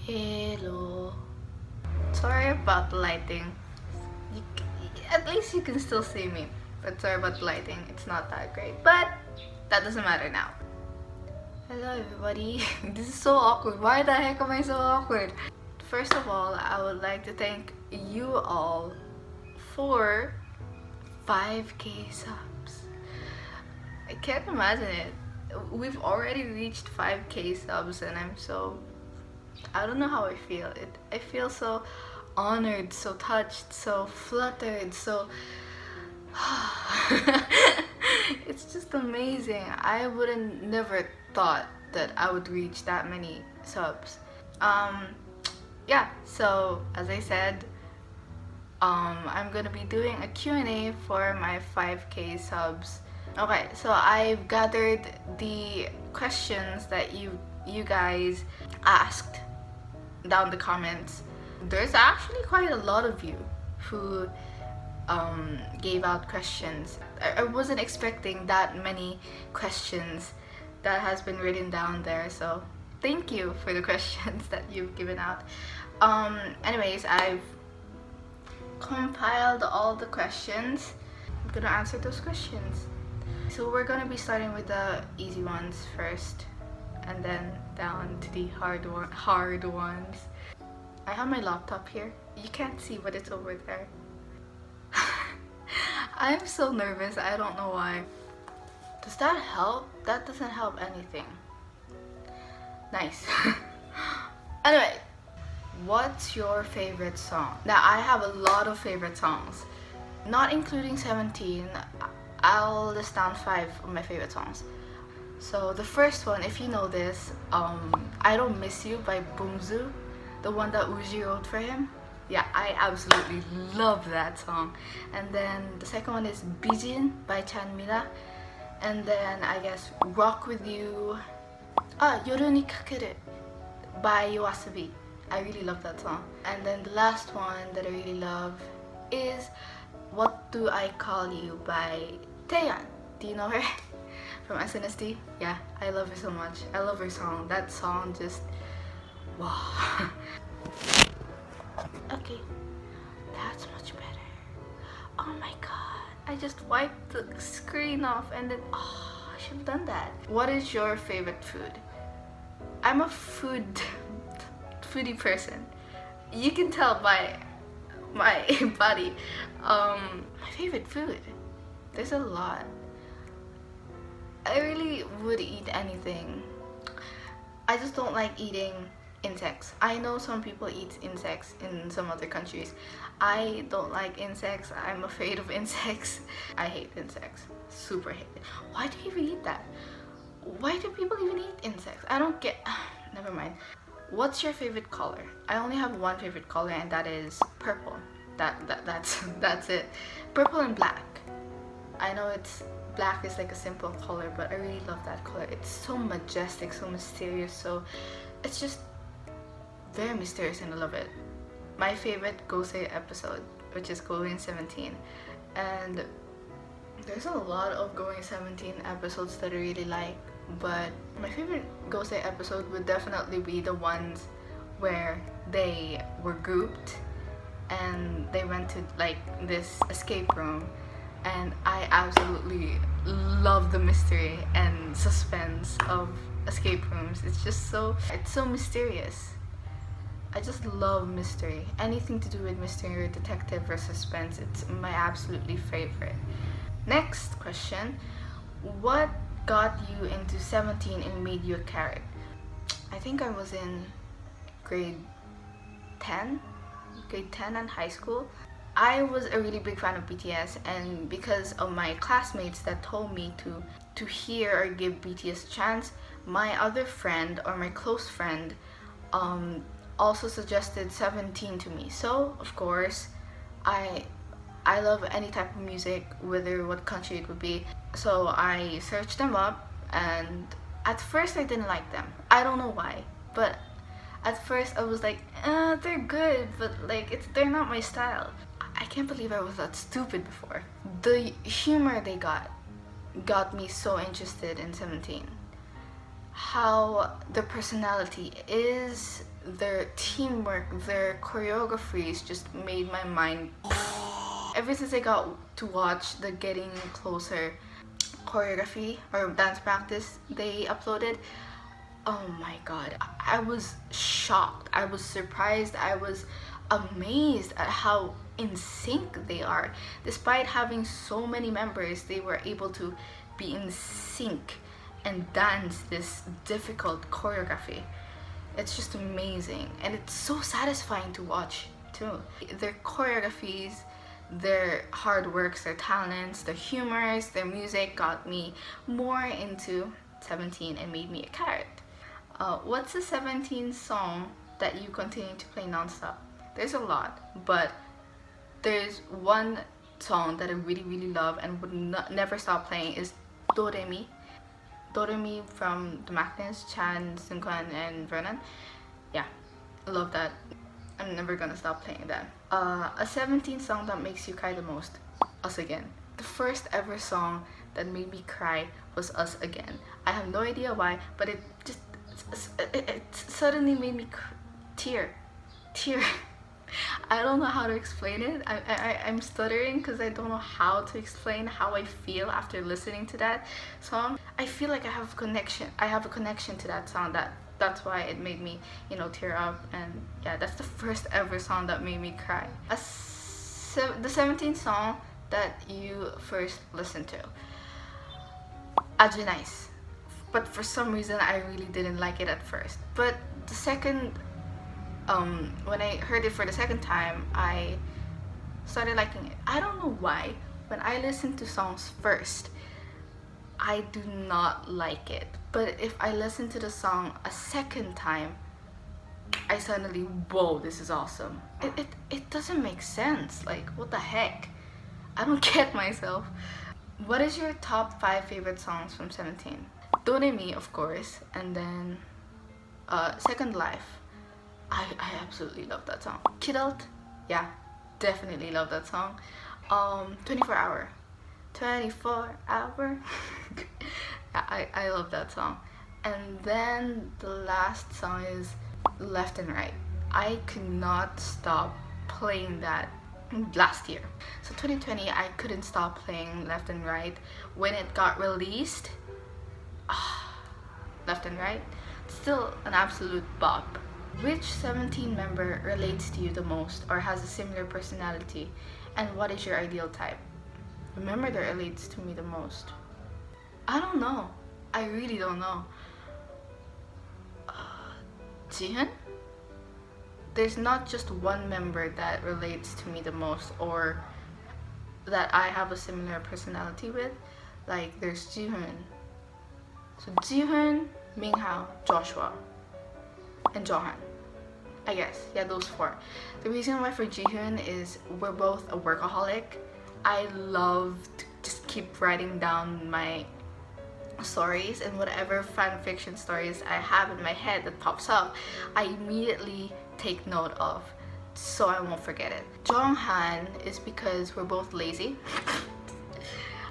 Hello. Sorry about the lighting. You, at least you can still see me. But sorry about the lighting. It's not that great. But that doesn't matter now. Hello everybody. This is so awkward. Why the heck am I so awkward? First of all, I would like to thank you all for 5k subs. I can't imagine it. We've already reached 5k subs and I don't know how I feel. I feel so honored, so touched, so fluttered, so it's just amazing. I wouldn't never thought that I would reach that many subs. Yeah, so as I said, I'm gonna be doing a Q&A for my 5k subs. Okay, so I've gathered the questions that you guys asked down the comments. There's actually quite a lot of you who gave out questions. I wasn't expecting that many questions that has been written down there, so thank you for the questions that you've given out. Anyways, I've compiled all the questions. I'm gonna answer those questions. So we're gonna be starting with the easy ones first and then down to the hard ones. I have my laptop here. You can't see, but it's over there. I'm so nervous. I don't know why. Does that help? That doesn't help anything. Nice. Anyway, what's your favorite song? Now, I have a lot of favorite songs. Not including 17, I'll list down 5 of my favorite songs. So the first one, if you know this, I Don't Miss You by Boomzu, the one that Uji wrote for him. Yeah, I absolutely love that song. And then the second one is Bijin by Chanmina. And then I guess Rock With You, Yoru ni Kakeru by Yoasobi. I really love that song. And then the last one that I really love is What Do I Call You by Taeyeon. Do you know her? From SNSD. Yeah, I love her so much. I love her song. That song just, wow. Okay, that's much better. Oh my god, I just wiped the screen off and then, oh, I should have done that. What is your favorite food? I'm a foodie person. You can tell by my body. My favorite food, there's a lot. I really would eat anything. I just don't like eating insects. I know some people eat insects in some other countries. I don't like insects. I'm afraid of insects. I hate insects. Super hate it. Why do you even eat that? Why do people even eat insects? I don't get. Never mind. What's your favorite color? I only have one favorite color and that is purple. That's it. Purple and black. I know black is like a simple color, but I really love that color. It's so majestic, so mysterious, so it's just very mysterious and I love it. My favorite Gosei episode, which is Going 17, and there's a lot of Going 17 episodes that I really like, but my favorite Gosei episode would definitely be the ones where they were grouped and they went to like this escape room, and I absolutely love the mystery and suspense of escape rooms. It's so mysterious. I just love mystery. Anything to do with mystery or detective or suspense, it's my absolutely favorite. Next question. What got you into 17 and made you a carrot? I think I was in grade 10 in high school. I was a really big fan of BTS, and because of my classmates that told me to hear or give BTS a chance, my other friend, or my close friend, also suggested 17 to me. So of course I love any type of music, whether what country it would be. So I searched them up, and at first I didn't like them. I don't know why, but at first I was like, they're good, but like they're not my style. I can't believe I was that stupid before. The humor they got me so interested in 17. How the personality is, their teamwork, their choreographies just made my mind. Ever since I got to watch the Getting Closer choreography or dance practice they uploaded, oh my god, I was shocked, I was surprised, I was amazed at how in sync they are. Despite having so many members, they were able to be in sync and dance this difficult choreography. It's just amazing, and it's so satisfying to watch too. Their choreographies, their hard works, their talents, their humors, their music got me more into 17 and made me a carrot. What's a 17 song that you continue to play non-stop? There's a lot, but there's one song that I really love and would never stop playing is Do Re Mi. Do Re Mi from the Macnins, Chan, Seungkwan, and Vernon. Yeah, I love that. I'm never gonna stop playing that. A 17 song that makes you cry the most? Us Again. The first ever song that made me cry was Us Again. I have no idea why, but it suddenly made me tear. I don't know how to explain it. I'm stuttering because I don't know how to explain how I feel after listening to that song. I feel like I have a connection to that song. That's why it made me, tear up. And yeah, that's the first ever song that made me cry. The 17th song that you first listened to? Nice. But for some reason I really didn't like it at first. But the second when I heard it for the second time, I started liking it. I don't know why. When I listen to songs first, I do not like it. But if I listen to the song a second time, I suddenly, whoa, this is awesome. It doesn't make sense. Like, what the heck? I don't get myself. What is your top 5 favorite songs from 17? Do Re Mi, of course, and then Second Life. I absolutely love that song. Kidult, yeah, definitely love that song. 24 Hour. Yeah, I love that song. And then the last song is Left and Right. I could not stop playing that last year. So 2020, I couldn't stop playing Left and Right. When it got released, Left and Right, still an absolute bop. Which 17 member relates to you the most or has a similar personality, and what is your ideal type? The member that relates to me the most? I don't know. I really don't know. Jihyun? There's not just one member that relates to me the most or that I have a similar personality with. Like, there's Jihyun. So Jihyun, Minghao, Joshua, and Johan. I guess, yeah, those 4. The reason why for Jihyun is we're both a workaholic. I love to just keep writing down my stories, and whatever fan fiction stories I have in my head that pops up, I immediately take note of so I won't forget it. Jonghan is because we're both lazy.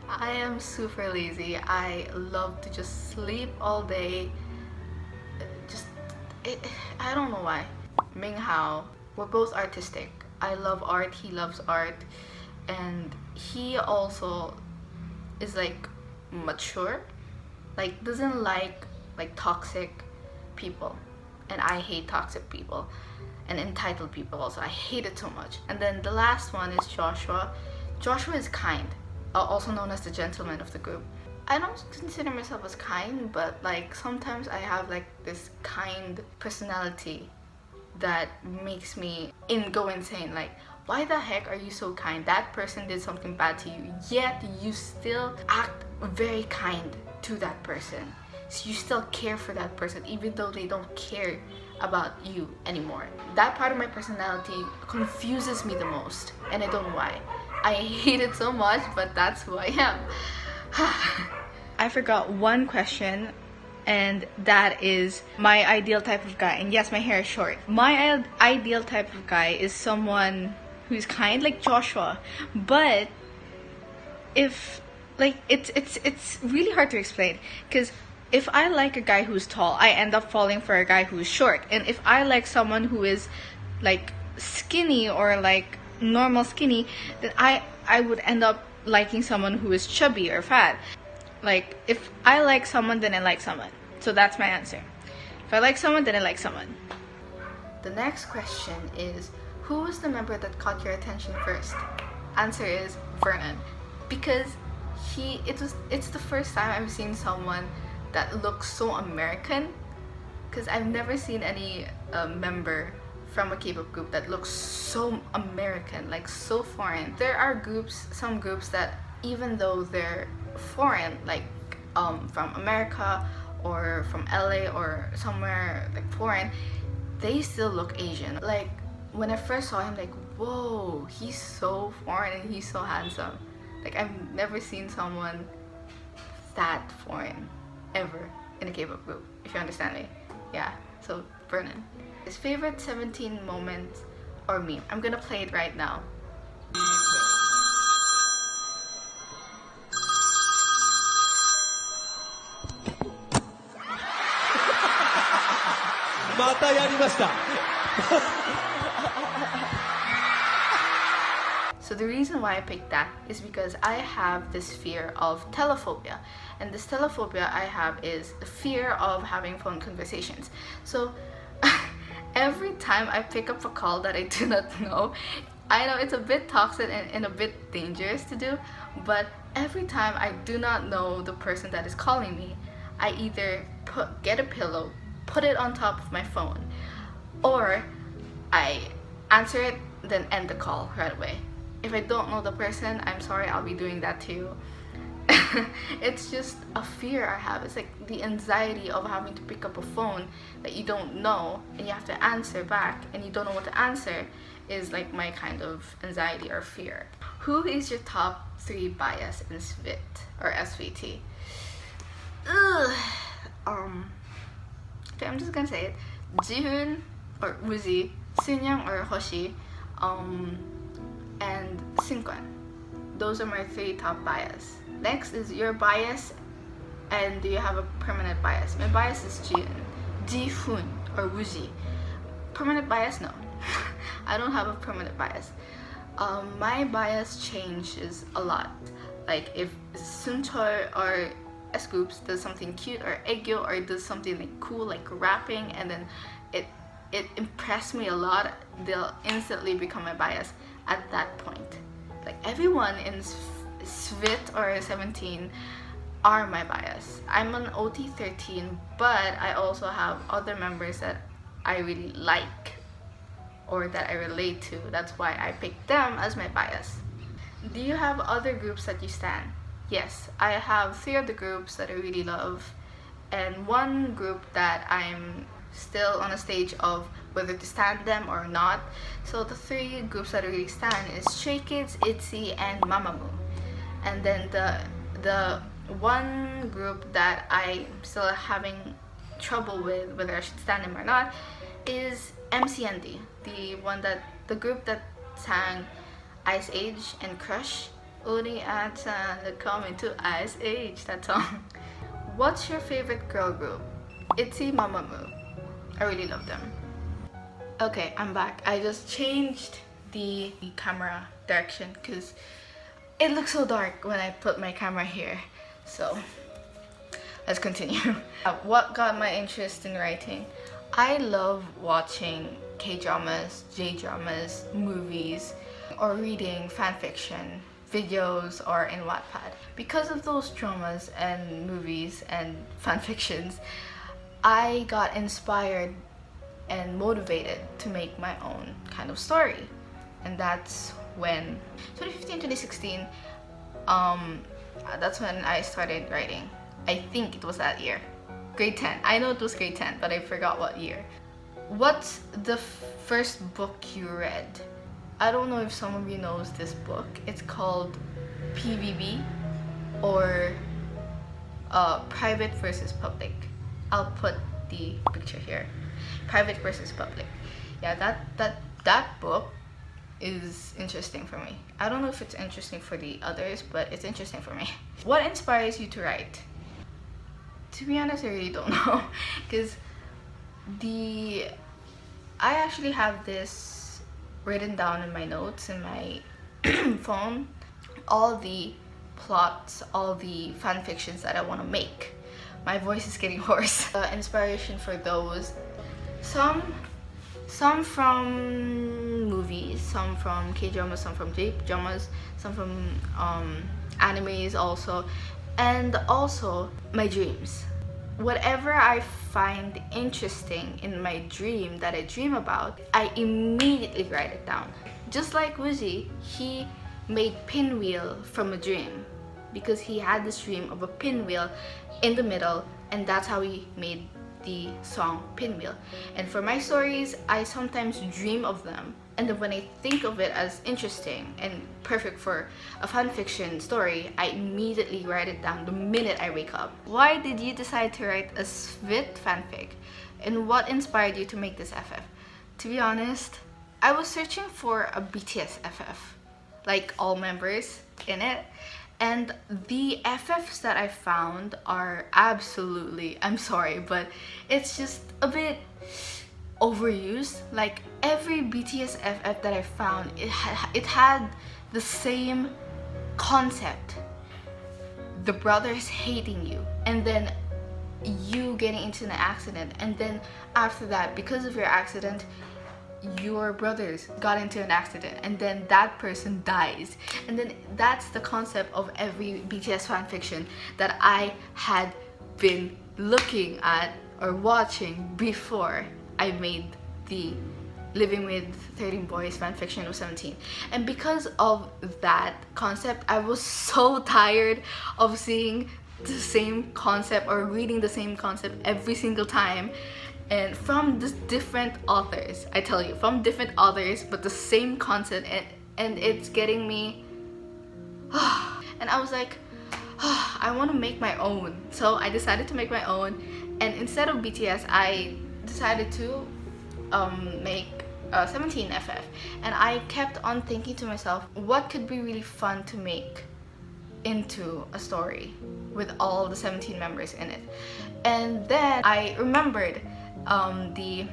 I am super lazy. I love to just sleep all day. I don't know why. Minghao, we're both artistic. I love art, he loves art, and he also is like mature, like doesn't like toxic people, and I hate toxic people and entitled people also. I hate it so much. And then the last one is Joshua. Joshua is kind, also known as the gentleman of the group. I don't consider myself as kind, but like sometimes I have like this kind personality that makes me go insane. Like, why the heck are you so kind? That person did something bad to you, yet you still act very kind to that person. So you still care for that person even though they don't care about you anymore. That part of my personality confuses me the most, and I don't know why. I hate it so much, but that's who I am. I forgot one question, and that is my ideal type of guy. And yes, my hair is short. My ideal type of guy is someone who's kind, like Joshua, but if like it's really hard to explain, because if I like a guy who's tall, I end up falling for a guy who's short. And if I like someone who is like skinny or like normal skinny, then I would end up liking someone who is chubby or fat. Like if I like someone, then I like someone. So that's my answer. If I like someone, then I like someone. The next question is, who was the member that caught your attention first? Answer is Vernon, because it's the first time I've seen someone that looks so American, because I've never seen any member from a K-pop group that looks so American, like so foreign. There are some groups that even though they're foreign, like from America or from LA or somewhere like foreign, they still look Asian. Like when I first saw him, like, whoa, he's so foreign and he's so handsome. Like I've never seen someone that foreign ever in a K-pop group, if you understand me. Yeah, so Vernon. His favorite 17 moment or meme. I'm gonna play it right now. So the reason why I picked that is because I have this fear of telephobia, and this telephobia I have is the fear of having phone conversations. So every time I pick up a call that I do not know, I know it's a bit toxic and a bit dangerous to do, but every time I do not know the person that is calling me, I either get a pillow, put it on top of my phone, or I answer it, then end the call right away. If I don't know the person, I'm sorry, I'll be doing that too. It's just a fear I have. It's like the anxiety of having to pick up a phone that you don't know and you have to answer back and you don't know what to answer is like my kind of anxiety or fear. Who is your top 3 bias in SVT or SVT? Okay, I'm just gonna say it. Jihoon or Woozi, Sunyoung or Hoshi, and Seungkwan. Those are my 3 top bias. Next is your bias, and do you have a permanent bias? My bias is Jihoon or Woozi. Permanent bias? No. I don't have a permanent bias. My bias changes a lot. Like if Sunchol or S groups does something cute or Aegyo or does something like cool like rapping, and then it impressed me a lot, they'll instantly become my bias at that point. Like everyone in SVT or 17 are my bias. I'm on OT13, but I also have other members that I really like or that I relate to. That's why I picked them as my bias. Do you have other groups that you stan? Yes, I have 3 of the groups that I really love, and 1 group that I'm still on a stage of whether to stan them or not. So the 3 groups that I really stan is Stray Kids, ITZY, and Mamamoo. And then the 1 group that I'm still having trouble with whether I should stan them or not is MCND, the group that sang Ice Age and Crush. Only at coming to Ice Age, that song. What's your favorite girl group? ITZY, Mamamoo. I really love them. Okay, I'm back. I just changed the camera direction because it looks so dark when I put my camera here. So let's continue. What got my interest in writing? I love watching K-dramas, J-dramas, movies, or reading fanfiction videos or in Wattpad. Because of those dramas and movies and fanfictions, I got inspired and motivated to make my own kind of story. And that's when 2015-2016, that's when I started writing. I think it was that year. Grade 10. I know it was grade 10, but I forgot what year. What's the first book you read? I don't know if some of you knows this book. It's called PVB or Private versus Public. I'll put the picture here. Private versus Public. Yeah, that book is interesting for me. I don't know if it's interesting for the others, but it's interesting for me. What inspires you to write? To be honest, I really don't know, because I actually have this written down in my notes in my phone, all the plots, all the fan fictions that I want to make. My voice is getting hoarse. Inspiration for those, some from movies, some from K-dramas, some from J-dramas, some from animes also, and also my dreams. Whatever I find interesting in my dream that I dream about, I immediately write it down. Just like Woozy, he made pinwheel from a dream because he had this dream of a pinwheel in the middle, and that's how he made the song Pinwheel. And for my stories, I sometimes dream of them, and then when I think of it as interesting and perfect for a fanfiction story, I immediately write it down the minute I wake up. Why did you decide to write a Svit fanfic? And what inspired you to make this FF? To be honest, I was searching for a BTS FF, like all members in it. And the FFs that I found are absolutely, I'm sorry, but it's just a bit overused. Like every BTS FF that I found, it had the same concept. The brothers hating you, and then you getting into an accident, and then after that, because of your accident, your brothers got into an accident, and then that person dies. And then that's the concept of every BTS fanfiction that I had been looking at or watching before I made the Living with 13 Boys fanfiction of 17. And because of that concept, I was so tired of seeing the same concept or reading the same concept every single time, and from the different authors. I tell you, from different authors, but the same concept, and it's getting me and I was like, I want to make my own. So I decided to make my own, and instead of BTS, I decided to make 17 FF. And I kept on thinking to myself, what could be really fun to make into a story with all the 17 members in it. And then I remembered the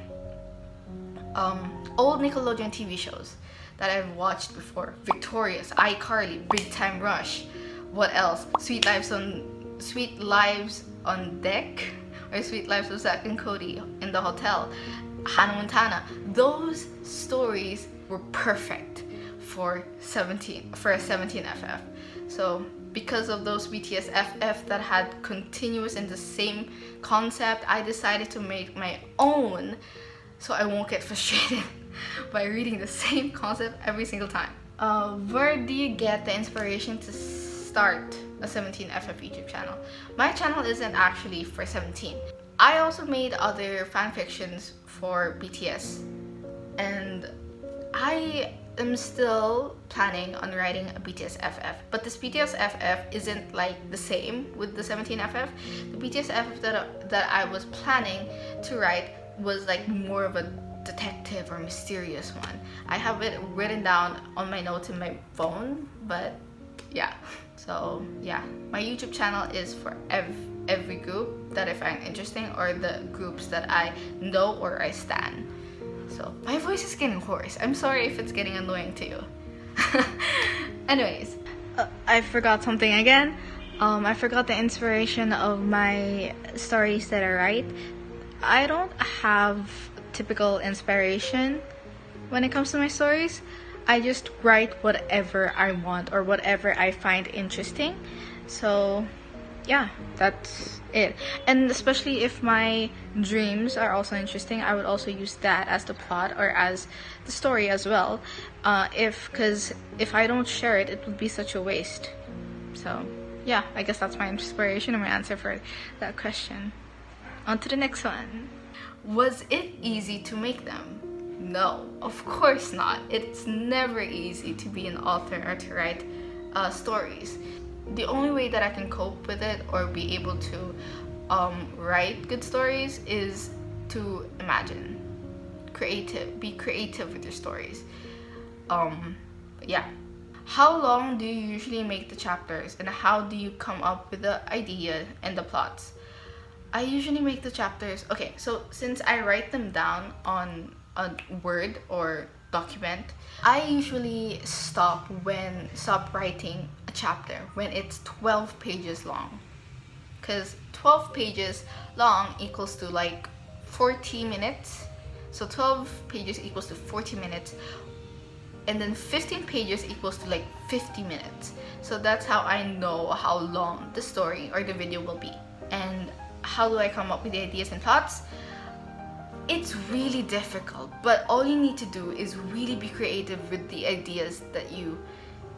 old Nickelodeon TV shows that I've watched before. Victorious, iCarly, Big Time Rush, what else? Sweet Lives on Deck, or Sweet Lives of Zack and Cody in the Hotel, Hannah Montana. Those stories were perfect for a 17 FF. So because of those BTS FF that had continuous in the same concept, I decided to make my own so I won't get frustrated by reading the same concept every single time. Where do you get the inspiration to start a 17 FF YouTube channel? My channel isn't actually for 17. I also made other fanfictions for BTS, and I am still planning on writing a BTS FF, but this BTS FF isn't like the same with the 17 FF. The BTS FF that I was planning to write was like more of a detective or mysterious one. I have it written down on my notes in my phone, but yeah. So yeah, my YouTube channel is for every group that I find interesting, or the groups that I know or I stan. So my voice is getting hoarse. I'm sorry if it's getting annoying to you. Anyways, I forgot something again. I forgot the inspiration of my stories that I write. I don't have typical inspiration when it comes to my stories. I just write whatever I want or whatever I find interesting. So yeah, that's it. And especially if my dreams are also interesting, I would also use that as the plot or as the story as well. Because if I don't share it, it would be such a waste. So yeah, I guess that's my inspiration and my answer for that question. On to the next one. Was it easy to make them? No, of course not. It's never easy to be an author or to write stories. The only way that I can cope with it or be able to write good stories is to imagine. Be creative with your stories. Yeah. How long do you usually make the chapters, and how do you come up with the idea and the plots? I usually make the chapters, okay, so since I write them down on a Word or document, I usually stop writing a chapter when it's 12 pages long, because 12 pages long equals to like 40 minutes. So 12 pages equals to 40 minutes, and then 15 pages equals to like 50 minutes. So that's how I know how long the story or the video will be. And how do I come up with the ideas and thoughts? It's really difficult, but all you need to do is really be creative with the ideas that you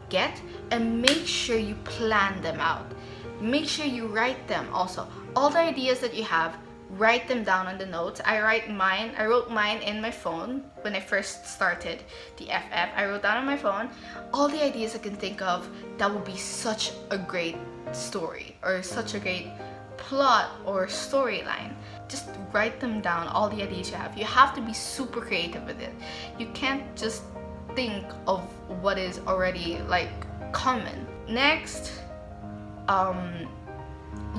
get, and make sure you plan them out. Make sure you write them also. All the ideas that you have, write them down on the notes. I wrote mine in my phone when I first started the FF. I wrote down on my phone all the ideas I can think of that would be such a great story or such a great plot or storyline. Just write them down, all the ideas you have. You have to be super creative with it. You can't just think of what is already like common. Next,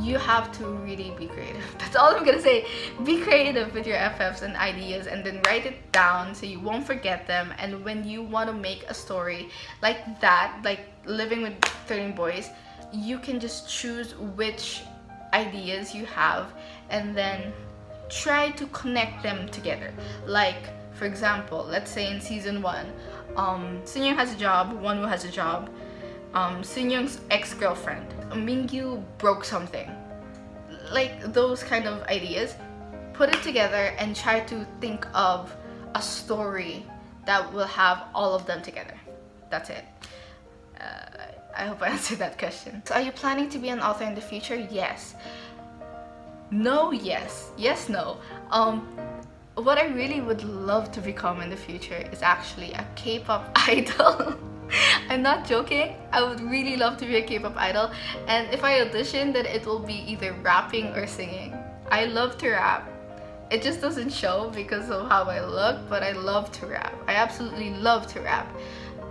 you have to really be creative. That's all I'm gonna say. Be creative with your FFs and ideas, and then write it down so you won't forget them. And when you want to make a story like that, like Living with 13 Boys, you can just choose which ideas you have and then try to connect them together. Like, for example, let's say in season 1, Sunyoung has a job, Wonwoo has a job, Sunyoung's ex-girlfriend, Mingyu broke something. Like those kind of ideas, put it together and try to think of a story that will have all of them together. That's it. I hope I answered that question. So are you planning to be an author in the future? Yes. No, yes. Yes, no. What I really would love to become in the future is actually a K-pop idol. I'm not joking. I would really love to be a K-pop idol, and if I audition, then it will be either rapping or singing. I love to rap. It just doesn't show because of how I look, but I love to rap. I absolutely love to rap.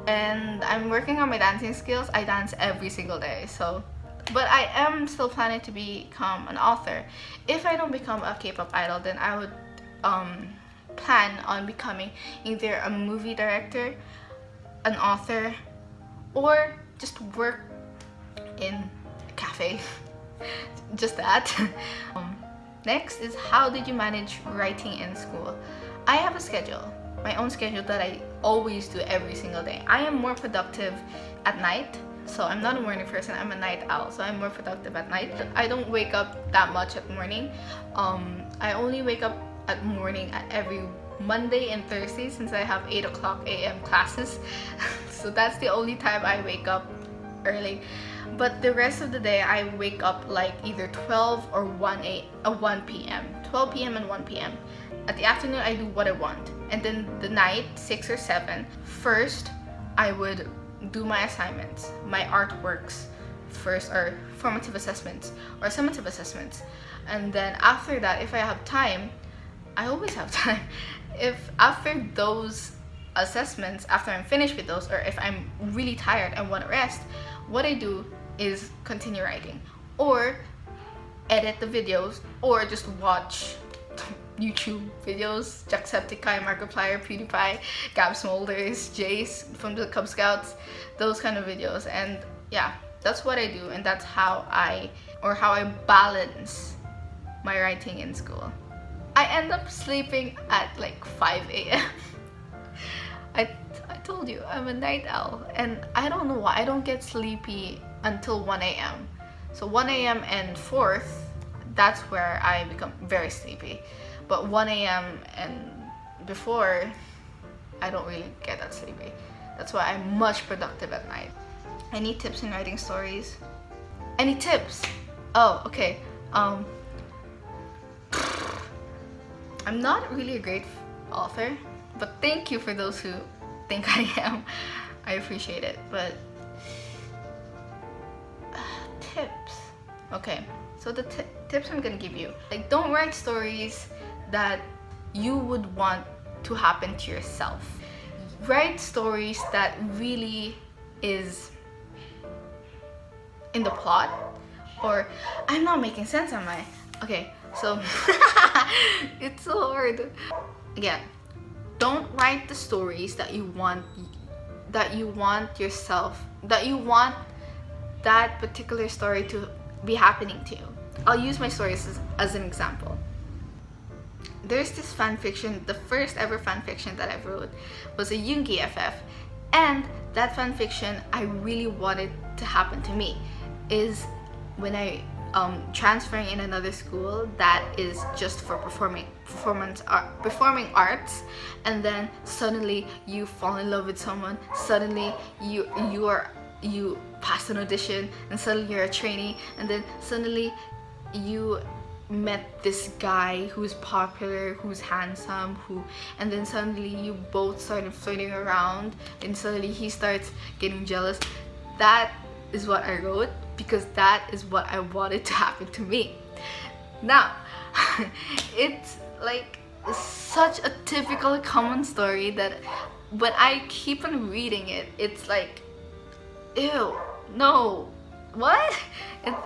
And I'm working on my dancing skills. I dance every single day, so. But I am still planning to become an author. If I don't become a K-pop idol, then I would plan on becoming either a movie director, an author, or just work in a cafe. Just that. Next is, how did you manage writing in school? I have a schedule, my own schedule that I always do every single day. I am more productive at night, so I'm not a morning person, I'm a night owl, so I'm more productive at night. I don't wake up that much at morning. I only wake up at morning at every Monday and Thursday, since I have 8 o'clock a.m. classes. So that's the only time I wake up early. But the rest of the day I wake up like either 12 or 1 p.m. 12 p.m. and 1 p.m. At the afternoon I do what I want, and then the night, 6 or 7, first I would do my assignments, my artworks first, or formative assessments or summative assessments. And then after that, if I have time, I always have time. If after those assessments, after I'm finished with those, or if I'm really tired and want to rest, what I do is continue writing, or edit the videos, or just watch YouTube videos, Jacksepticeye, Markiplier, PewDiePie, Gab Smolders, Jace from the Cub Scouts, those kind of videos. And yeah, that's what I do, and that's how I balance my writing in school. I end up sleeping at like 5 a.m. I told you, I'm a night owl, and I don't know why I don't get sleepy until 1 a.m. So 1 a.m. and 4th, that's where I become very sleepy. But 1 a.m. and before, I don't really get that sleepy. That's why I'm much productive at night. Any tips in writing stories? Any tips? Oh, okay. I'm not really a great author, but thank you for those who think I am. I appreciate it. But tips. Okay, so the tips I'm gonna give you, like, don't write stories that you would want to happen to yourself. Write stories that really is in the plot. Or I'm not making sense, am I? Okay, So it's so hard. Again, don't write the stories that you want yourself, that you want that particular story to be happening to you. I'll use my stories as an example. There's this fan fiction, the first ever fan fiction that I wrote was a Yoongi FF, and that fan fiction I really wanted to happen to me is when I transferring in another school that is just for performing arts, and then suddenly you fall in love with someone, suddenly you pass an audition, and suddenly you're a trainee, and then suddenly you met this guy who's popular, who's handsome, and then suddenly you both started flirting around, and suddenly he starts getting jealous. That is what I wrote because that is what I wanted to happen to me. Now, it's like such a typical common story that when I keep on reading it, it's like, ew, no, what?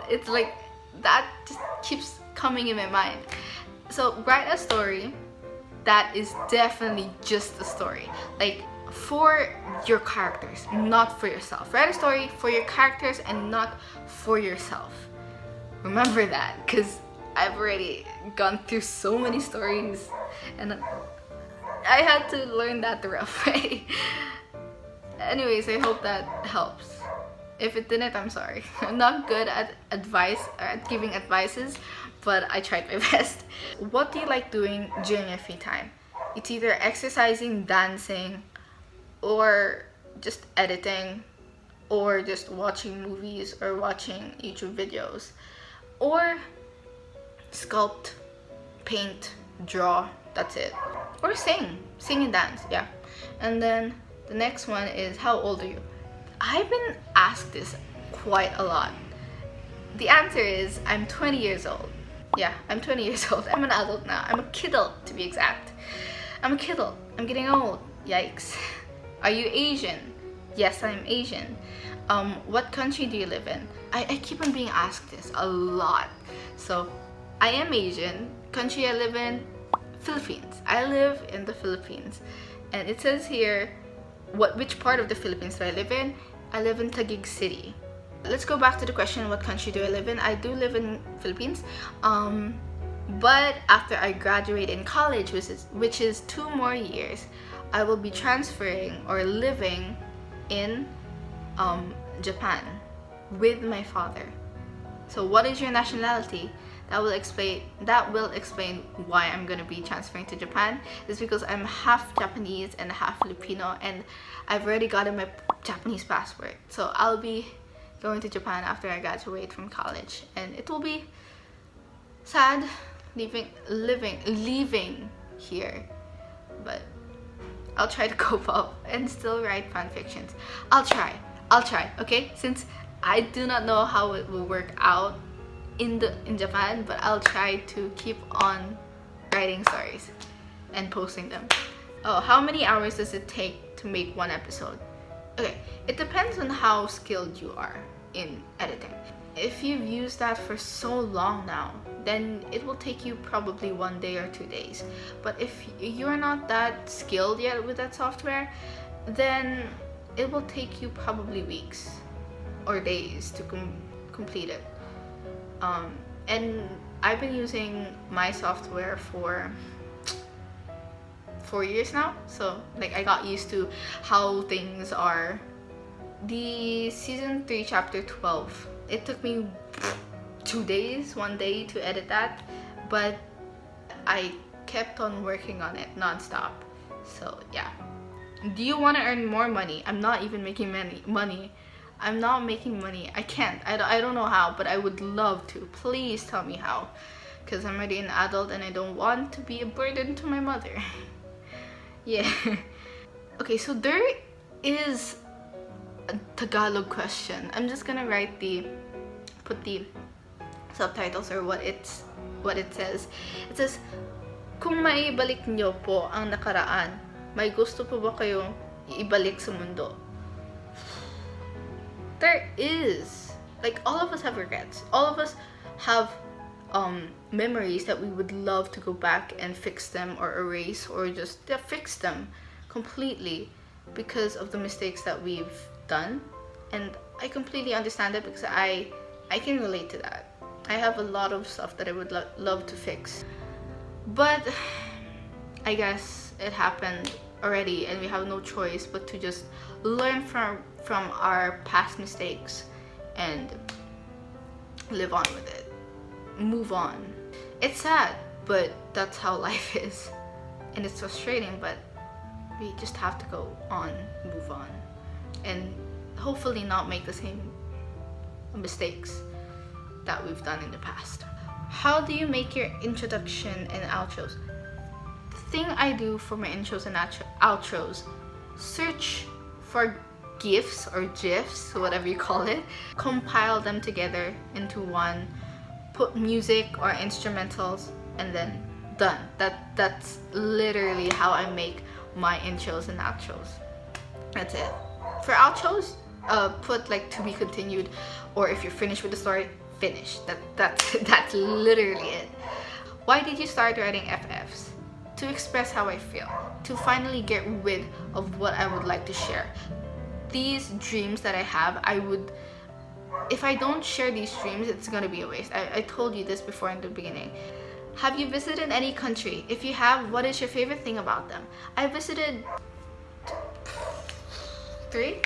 It's like that just keeps coming in my mind. So write a story that is definitely just a story, like for your characters, not for yourself. Write a story for your characters and not for yourself. Remember that, because I've already gone through so many stories and I had to learn that the rough way. Anyways, I hope that helps. If it didn't, I'm sorry. I'm not good at giving advices, but I tried my best. What do you like doing during your free time? It's either exercising, dancing, or just editing, or just watching movies or watching YouTube videos, or sculpt, paint, draw, that's it. Or sing and dance, yeah. And then the next one is, how old are you? I've been asked this quite a lot. The answer is, I'm 20 years old. Yeah, I'm 20 years old. I'm an adult now. I'm a kiddo, to be exact. I'm a kiddo. I'm getting old. Yikes. Are you Asian? Yes, I'm Asian. What country do you live in? I keep on being asked this a lot. So, I am Asian. Country I live in, Philippines. I live in the Philippines. And it says here, which part of the Philippines do I live in? I live in Taguig City. Let's go back to the question, what country do I live in? I do live in Philippines. But after I graduate in college, which is 2 more years, I will be transferring or living in Japan with my father. So what is your nationality? That will explain why I'm gonna be transferring to Japan. It's because I'm half Japanese and half Filipino, and I've already gotten my Japanese passport. So I'll be going to Japan after I graduate from college, and it will be sad leaving here, but I'll try to cope up and still write fan fictions. I'll try, okay? Since I do not know how it will work out in Japan, but I'll try to keep on writing stories and posting them. Oh, how many hours does it take to make 1 episode? Okay, it depends on how skilled you are in editing. If you've used that for so long now, then it will take you probably 1 day or 2 days. But if you're not that skilled yet with that software, then it will take you probably weeks or days to complete it. And I've been using my software for 4 years now, so like I got used to how things are. The season 3 chapter 12, it took me 2 days, 1 day to edit that, but I kept on working on it non-stop. So yeah. Do you want to earn more money? I'm not even making money. I'm not making money. I can't. I don't know how, but I would love to. Please tell me how, because I'm already an adult and I don't want to be a burden to my mother. Yeah. Okay, so there is a Tagalog question. I'm just gonna put the subtitles or what it says. It says, kung maibalik nyo po ang nakaraan, may gusto po ba kayong ibalik sa mundo? There is, like, all of us have regrets. All of us have memories that we would love to go back and fix them or erase, or just fix them completely because of the mistakes that we've done. And I completely understand it, because I can relate to that. I have a lot of stuff that I would love to fix, but I guess it happened already, and we have no choice but to just learn from our past mistakes and live on with it, move on. It's sad, but that's how life is, and it's frustrating, but we just have to go on, move on, and hopefully not make the same mistakes that we've done in the past. How do you make your introduction and outros? The thing I do for my intros and outros, search for GIFs or GIFs, whatever you call it, compile them together into one, put music or instrumentals, and then done. That's literally how I make my intros and outros. That's it. For outros, put like to be continued, or if you're finished with the story, finish. That's literally it. Why did you start writing FFs? To express how I feel, to finally get rid of what I would like to share. These dreams that I have, if I don't share these dreams, it's gonna be a waste. I told you this before in the beginning. Have you visited any country? If you have, what is your favorite thing about them? I visited three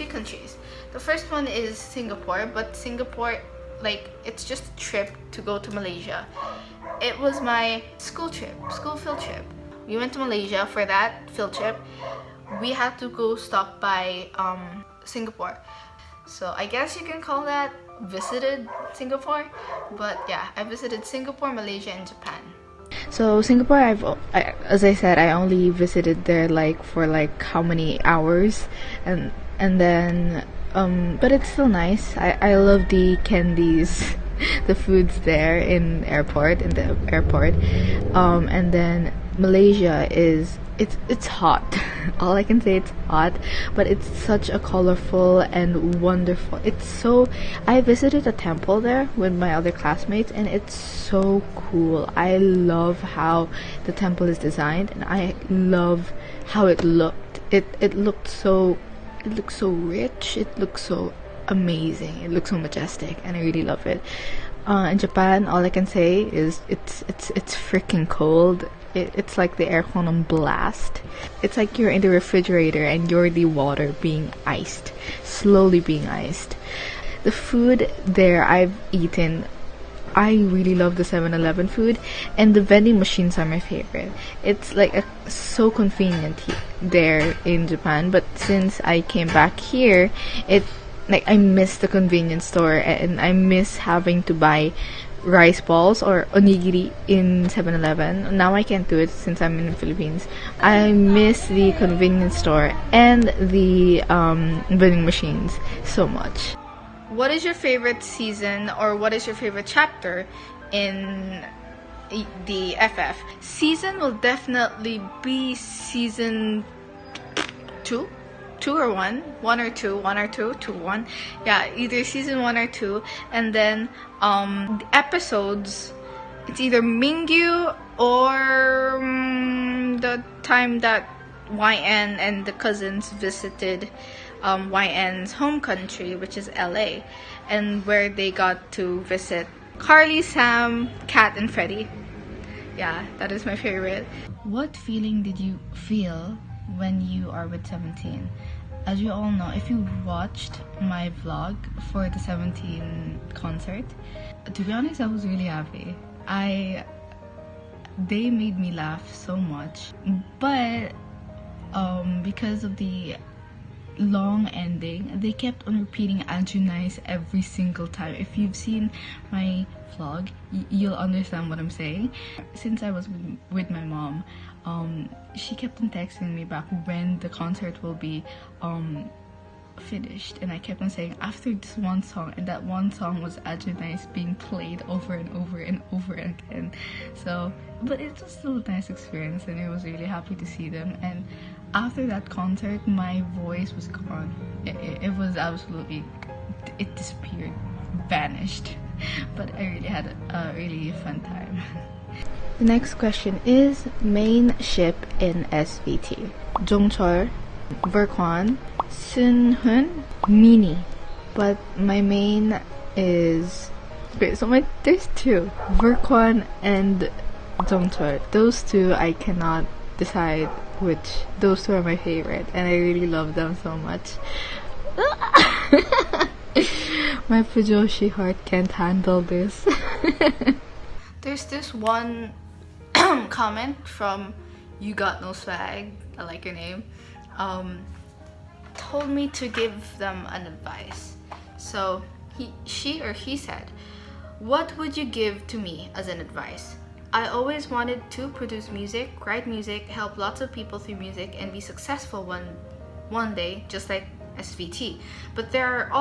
countries. The first one is Singapore, but Singapore, like, it's just a trip to go to Malaysia. It was my school field trip. We went to Malaysia. For that field trip, we had to go stop by Singapore. So I guess you can call that visited Singapore. But yeah, I visited Singapore, Malaysia, and Japan. So Singapore, as I said, I only visited there like for like how many hours, and then but it's still nice. I love the candies, the foods there in the airport, and then Malaysia it's hot. All I can say, it's hot, but it's such a colorful and wonderful. I visited a temple there with my other classmates, and it's so cool. I love how the temple is designed, and I love how it looked. It looked so rich. It looks so amazing. It looks so majestic, and I really love it. In Japan, all I can say is it's freaking cold. It's like the aircon on blast. It's like you're in the refrigerator and you're the water being iced, slowly being iced. The food there I've eaten, I really love the 7-Eleven food, and the vending machines are my favorite. It's like so convenient there in Japan, but since I came back here, I miss the convenience store, and I miss having to buy rice balls or onigiri in 7-Eleven. Now I can't do it since I'm in the Philippines. I miss the convenience store and the vending machines so much. What is your favorite season, or what is your favorite chapter in the FF? Season will definitely be season 2 or 1 or 2 2 1. Yeah, either season 1 or 2. And then the episodes, it's either Mingyu or the time that YN and the cousins visited YN's home country, which is LA, and where they got to visit Carly, Sam, Kat, and Freddie. Yeah, that is my favorite. What feeling did you feel when you are with 17? As you all know, if you watched my vlog for the 17 concert, to be honest, I was really happy. They made me laugh so much, but because of the long ending, they kept on repeating Nice every single time. If you've seen my vlog, you'll understand what I'm saying. Since I was with my mom, she kept on texting me back when the concert will be finished, and I kept on saying after this one song, and that one song was Nice being played over and over and over again. So, but it was still a nice experience, and I was really happy to see them. And after that concert, my voice was gone. It was absolutely, it disappeared, vanished. But I really had a really fun time. The next question is main ship in SVT. Jongchol, Verkwan, Sunhoon, Mini. But my main is... Wait, so there's two. Verkwan and Jongchol. Those two I cannot decide which. Those two are my favorite and I really love them so much. My Fujoshi heart can't handle this. There's this one comment from You Got No Swag, I like your name, told me to give them an advice. So she said, what would you give to me as an advice? I always wanted to produce music, write music, help lots of people through music, and be successful one day, just like SVT. But there are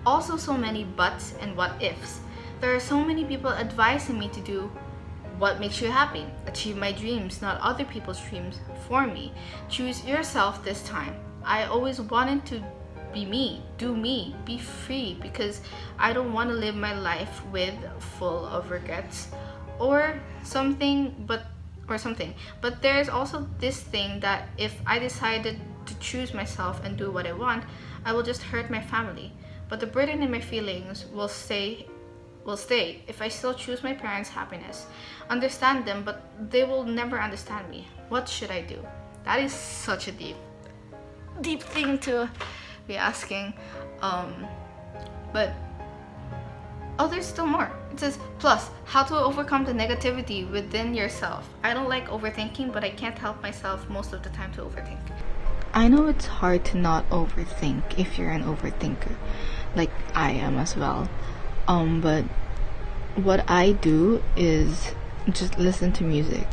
also so many buts and what ifs. There are so many people advising me to do what makes you happy, achieve my dreams, not other people's dreams for me. Choose yourself this time. I always wanted to be me, do me, be free, because I don't want to live my life with full of regrets or something. But there's also this thing that if I decided to choose myself and do what I want, I will just hurt my family. But the burden in my feelings will stay if I still choose my parents' happiness. Understand them, but they will never understand me. What should I do? That is such a deep thing to be asking. But there's still more. It says, plus, how to overcome the negativity within yourself. I don't like overthinking, but I can't help myself most of the time to overthink. I know it's hard to not overthink if you're an overthinker, like I am as well. But what I do is just listen to music.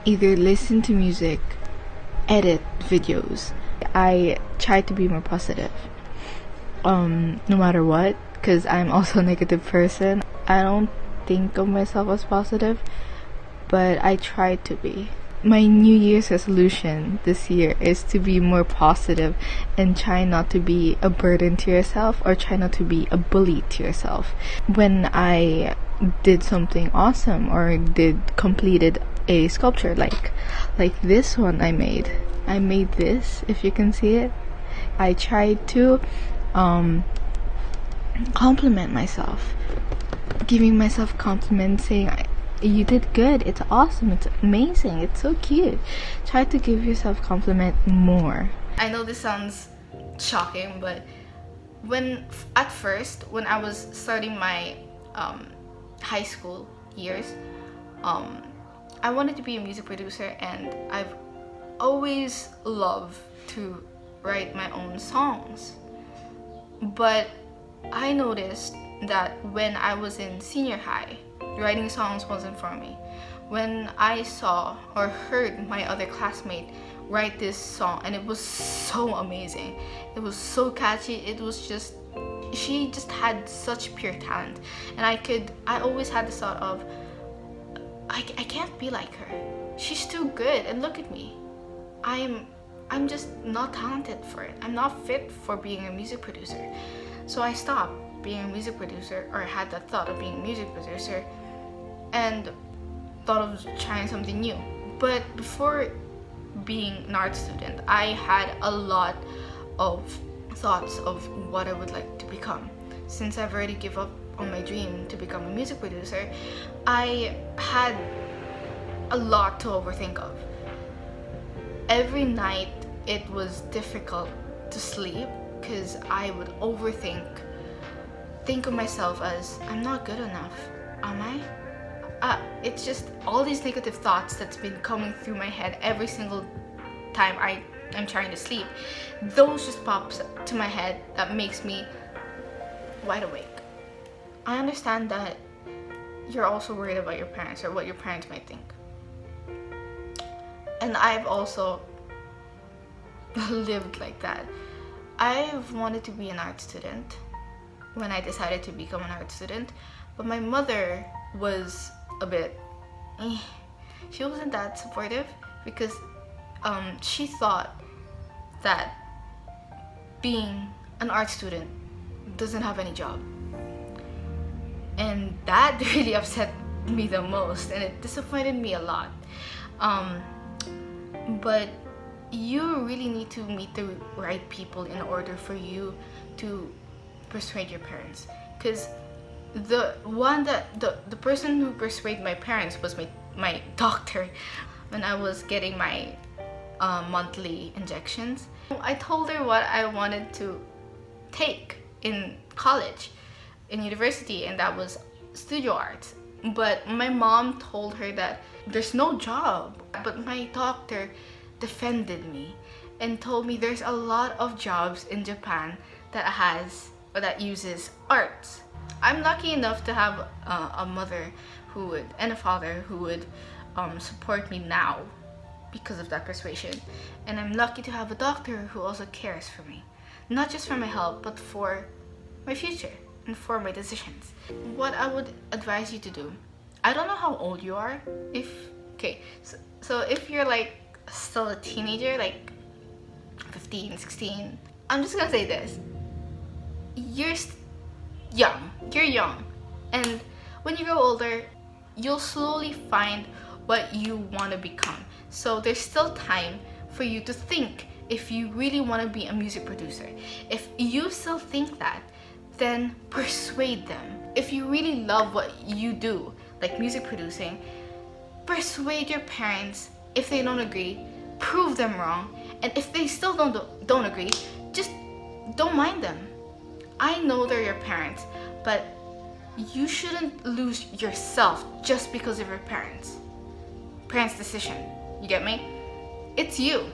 Either listen to music, edit videos. I try to be more positive. No matter what, because I'm also a negative person. I don't think of myself as positive, but I try to be. My New Year's resolution this year is to be more positive and try not to be a burden to yourself or try not to be a bully to yourself. When I did something awesome or completed a sculpture like this one I made this, if you can see it, I tried to compliment myself, giving myself compliments, saying you did good, it's awesome, it's amazing, it's so cute. Try to give yourself compliment more. I know this sounds shocking, but at first when I was starting my high school years, I wanted to be a music producer, and I've always loved to write my own songs. But I noticed that when I was in senior high, writing songs wasn't for me. When I saw or heard my other classmate write this song, and it was so amazing, it was so catchy, she just had such pure talent, and I always had this thought of, I can't be like her. She's too good, and look at me. I'm just not talented for it. I'm not fit for being a music producer. So I stopped being a music producer, or had that thought of being a music producer, and thought of trying something new. But before being an art student, I had a lot of thoughts of what I would like to become. Since I've already given up on my dream to become a music producer, I had a lot to overthink of. Every night it was difficult to sleep because I would think of myself as, I'm not good enough, am I? It's just all these negative thoughts that's been coming through my head every single time I'm trying to sleep. Those just pops to my head that makes me wide awake. I understand that you're also worried about your parents or what your parents might think. And I've also lived like that. I've wanted to be an art student when I decided to become an art student, but my mother was a bit she wasn't that supportive, because she thought that being an art student doesn't have any job. and that really upset me the most, and it disappointed me a lot. But you really need to meet the right people in order for you to persuade your parents, because the person who persuaded my parents was my doctor when I was getting my monthly injections. I told her what I wanted to take in college, in university, and that was studio arts. But my mom told her that there's no job. But my doctor defended me and told me there's a lot of jobs in Japan that uses arts. I'm lucky enough to have a mother and a father who would support me now because of that persuasion. And I'm lucky to have a doctor who also cares for me, not just for my health, but for my future and for my decisions. What I would advise you to do, I don't know how old you are. So if you're like still a teenager, like 15, 16, I'm just gonna say this. You're young, and when you grow older, you'll slowly find what you want to become. So there's still time for you to think if you really want to be a music producer. If you still think that, then persuade them. If you really love what you do, like music producing, persuade your parents. If they don't agree, prove them wrong. And if they still don't agree, just don't mind them. I know they're your parents, but you shouldn't lose yourself just because of your parents' decision. You get me? It's you.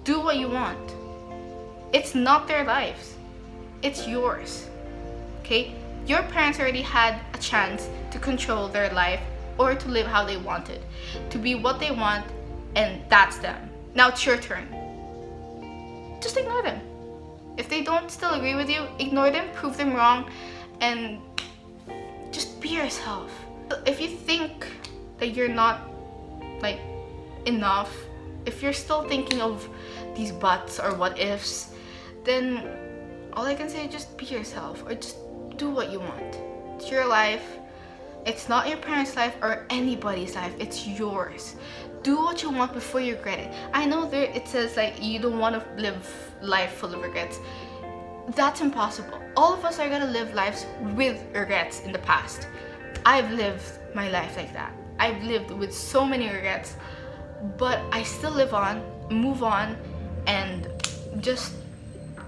Do what you want. It's not their lives. It's yours. Okay? Your parents already had a chance to control their life or to live how they wanted, to be what they want, and that's them. Now it's your turn. Just ignore them. If they don't still agree with you, ignore them, prove them wrong, and just be yourself. If you think that you're not like enough, if you're still thinking of these buts or what ifs, then all I can say is just be yourself, or just do what you want. It's your life. It's not your parents' life or anybody's life. It's yours. Do what you want before you regret it. I know it says like you don't want to live life full of regrets. That's impossible. All of us are gonna live lives with regrets in the past. I've lived my life like that. I've lived with so many regrets, but I still live on, move on, and just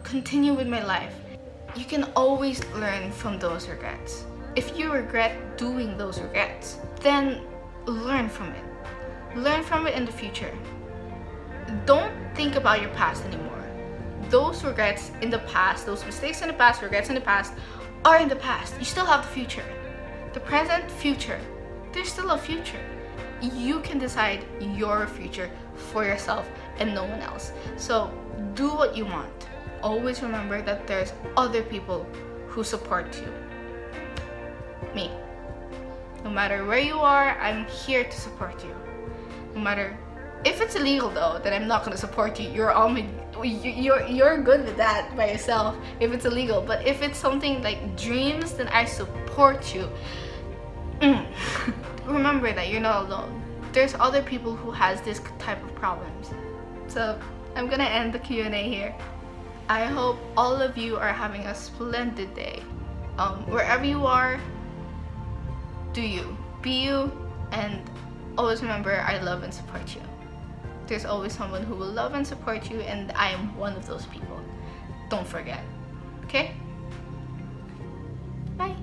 continue with my life. You can always learn from those regrets. If you regret doing those regrets, then learn from it. Learn from it in the future. Don't think about your past anymore. Those regrets in the past, those mistakes in the past, regrets in the past, are in the past. You still have the future. The present, future. There's still a future. You can decide your future for yourself and no one else. So do what you want. Always remember that there's other people who support you. Me. No matter where you are, I'm here to support you. No matter if it's illegal though, then I'm not gonna support you. You're good with that by yourself if it's illegal. But if it's something like dreams, then I support you. Remember that you're not alone. There's other people who has this type of problems. So I'm gonna end the Q&A here. I hope all of you are having a splendid day. Wherever you are, do you, be you, and always remember I love and support you. There's always someone who will love and support you, and I am one of those people. Don't forget. Okay? Bye.